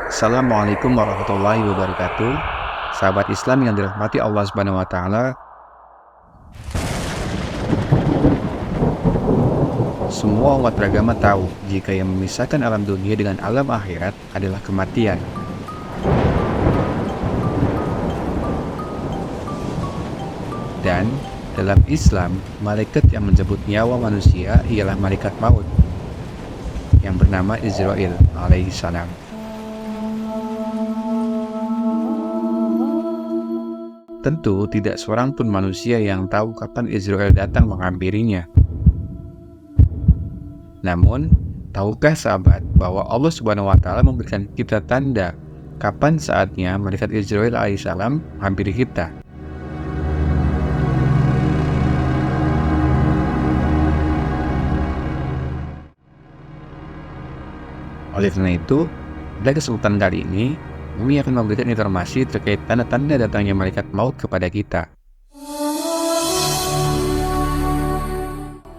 Assalamualaikum warahmatullahi wabarakatuh. Sahabat Islam yang dirahmati Allah Subhanahu wa taala. Semua umat beragama tahu jika yang memisahkan alam dunia dengan alam akhirat adalah kematian. Dan dalam Islam, malaikat yang menjemput nyawa manusia ialah malaikat maut yang bernama Israil alaihissalam. Tentu tidak seorang pun manusia yang tahu kapan Israil datang menghampirinya. Namun, tahukah sahabat bahwa Allah Subhanahu wa taala memberikan kita tanda kapan saatnya malaikat Israil alaihissalam menghampiri kita? Oleh karena itu, pada kesempatan kali ini, kami akan memberikan informasi terkait tanda-tanda datangnya malaikat maut kepada kita.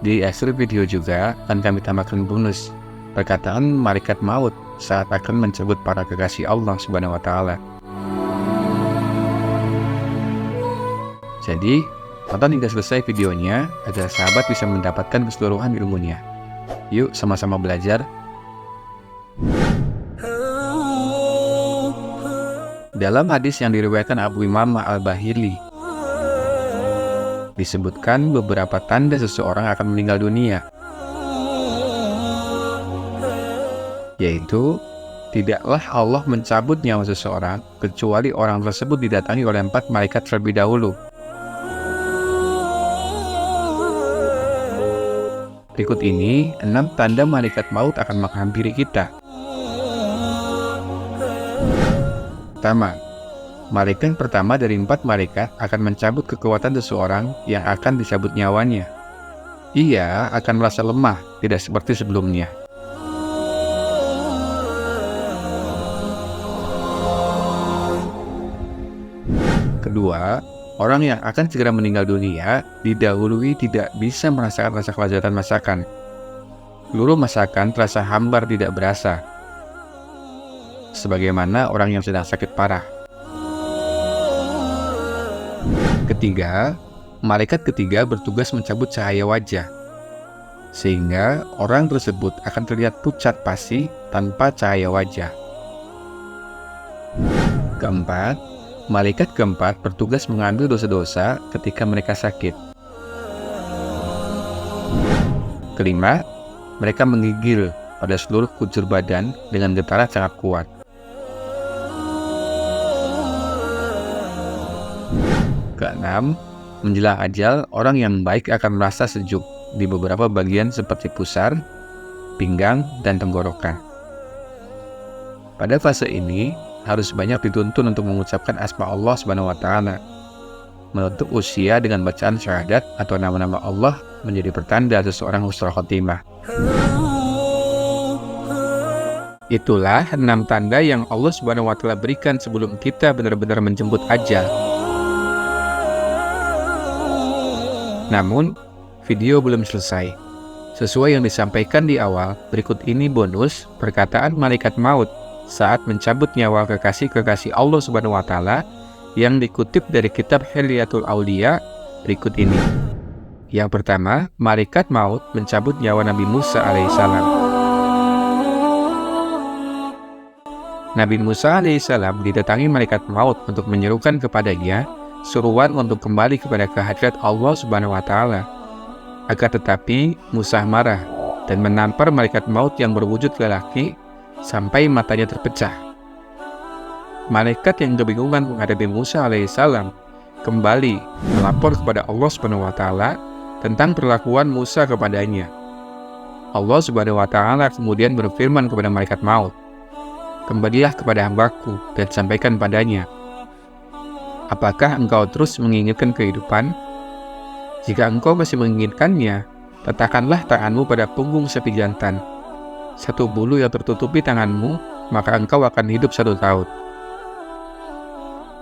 Di akhir video juga akan kami tambahkan bonus perkataan malaikat maut saat akan mencabut para kekasih Allah Subhanahu wa taala. Jadi, tonton hingga selesai videonya agar sahabat bisa mendapatkan keseluruhan ilmunya. Yuk sama-sama belajar. Dalam hadis yang diriwayatkan Abu Imamah Al-Bahili, disebutkan beberapa tanda seseorang akan meninggal dunia, yaitu tidaklah Allah mencabut nyawa seseorang kecuali orang tersebut didatangi oleh 4 malaikat terlebih dahulu. Berikut ini 6 tanda malaikat maut akan menghampiri kita. Pertama, malaikat pertama dari 4 malaikat akan mencabut kekuatan seseorang yang akan dicabut nyawanya. Ia akan merasa lemah, tidak seperti sebelumnya. Kedua, orang yang akan segera meninggal dunia didahului tidak bisa merasakan rasa kelezatan masakan. Seluruh masakan terasa hambar, tidak berasa, sebagaimana orang yang sedang sakit parah. Ketiga, malaikat ketiga bertugas mencabut cahaya wajah, sehingga orang tersebut akan terlihat pucat pasi tanpa cahaya wajah. Keempat, malaikat keempat bertugas mengambil dosa-dosa ketika mereka sakit. Kelima, mereka menggigil pada seluruh kujur badan dengan getaran sangat kuat. Keenam, menjelang ajal, orang yang baik akan merasa sejuk di beberapa bagian seperti pusar, pinggang, dan tenggorokan. Pada fase ini, harus banyak dituntun untuk mengucapkan asma Allah Subhanahu wa taala. Menutup usia dengan bacaan syahadat atau nama-nama Allah menjadi pertanda seseorang husnul khotimah. Itulah 6 tanda yang Allah Subhanahu wa taala berikan sebelum kita benar-benar menjemput ajal. Namun, video belum selesai. Sesuai yang disampaikan di awal, berikut ini bonus perkataan malaikat maut saat mencabut nyawa kekasih-kekasih Allah Subhanahu wa taala yang dikutip dari kitab Hilyatul Auliya berikut ini. Yang pertama, malaikat maut mencabut nyawa Nabi Musa alaihissalam. Nabi Musa alaihissalam didatangi malaikat maut untuk menyerukan kepadanya seruan untuk kembali kepada kehadirat Allah Subhanahu wa taala. Akan tetapi Musa marah dan menampar malaikat maut yang berwujud lelaki sampai matanya terpecah. Malaikat yang kebingungan menghadapi Musa alaihissalam kembali melapor kepada Allah Subhanahu wa taala tentang perlakuan Musa kepadanya. Allah Subhanahu wa taala kemudian berfirman kepada malaikat maut, "Kembalilah kepada hambaku dan sampaikan padanya, apakah engkau terus menginginkan kehidupan? Jika engkau masih menginginkannya, letakkanlah tanganmu pada punggung sapi jantan. 1 bulu yang tertutupi tanganmu, maka engkau akan hidup 1 tahun."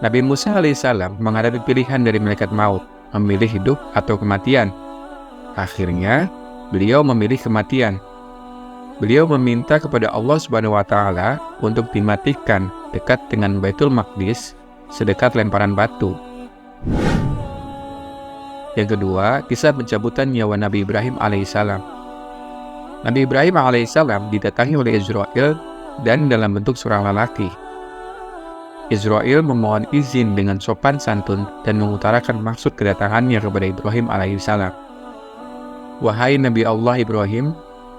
Nabi Musa alaihissalam menghadapi pilihan dari malaikat maut, memilih hidup atau kematian. Akhirnya, beliau memilih kematian. Beliau meminta kepada Allah Subhanahu wa Ta'ala untuk dimatikan dekat dengan Baitul Maqdis, sedekat lemparan batu. Yang kedua, kisah pencabutan nyawa Nabi Ibrahim alaihissalam. Nabi Ibrahim alaihissalam didatangi oleh Israel dan dalam bentuk seorang lelaki. Israel memohon izin dengan sopan santun dan mengutarakan maksud kedatangannya kepada Ibrahim alaihissalam. "Wahai Nabi Allah Ibrahim,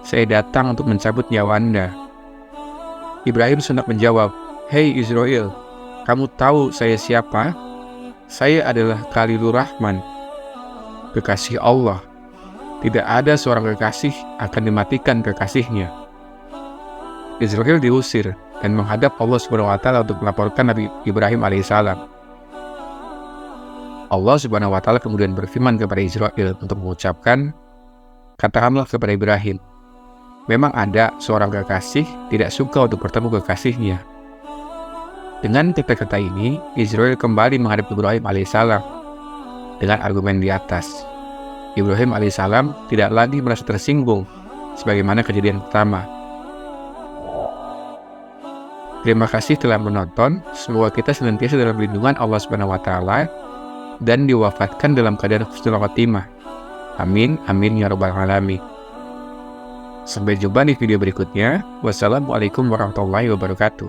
saya datang untuk mencabut nyawa Anda." Ibrahim sontak menjawab, "Hei Israel, kamu tahu saya siapa? Saya adalah Khalilur Rahman, kekasih Allah. Tidak ada seorang kekasih akan dimatikan kekasihnya." Israel diusir dan menghadap Allah Subhanahu wa Ta'ala untuk melaporkan Nabi Ibrahim alaihissalam. Allah Subhanahu wa Ta'ala kemudian berfirman kepada Israel untuk mengucapkan, "Katakanlah kepada Ibrahim, memang ada seorang kekasih tidak suka untuk bertemu kekasihnya." Dengan kata-kata ini, Israel kembali menghadap Ibrahim alaihissalam dengan argumen di atas. Ibrahim alaihissalam tidak lagi merasa tersinggung sebagaimana kejadian pertama. Terima kasih telah menonton. Semoga kita senantiasa dalam lindungan Allah Subhanahu wa Ta'ala dan diwafatkan dalam keadaan husnul khotimah. Amin, amin ya rabbal alamin. Sampai jumpa di video berikutnya. Wassalamualaikum warahmatullahi wabarakatuh.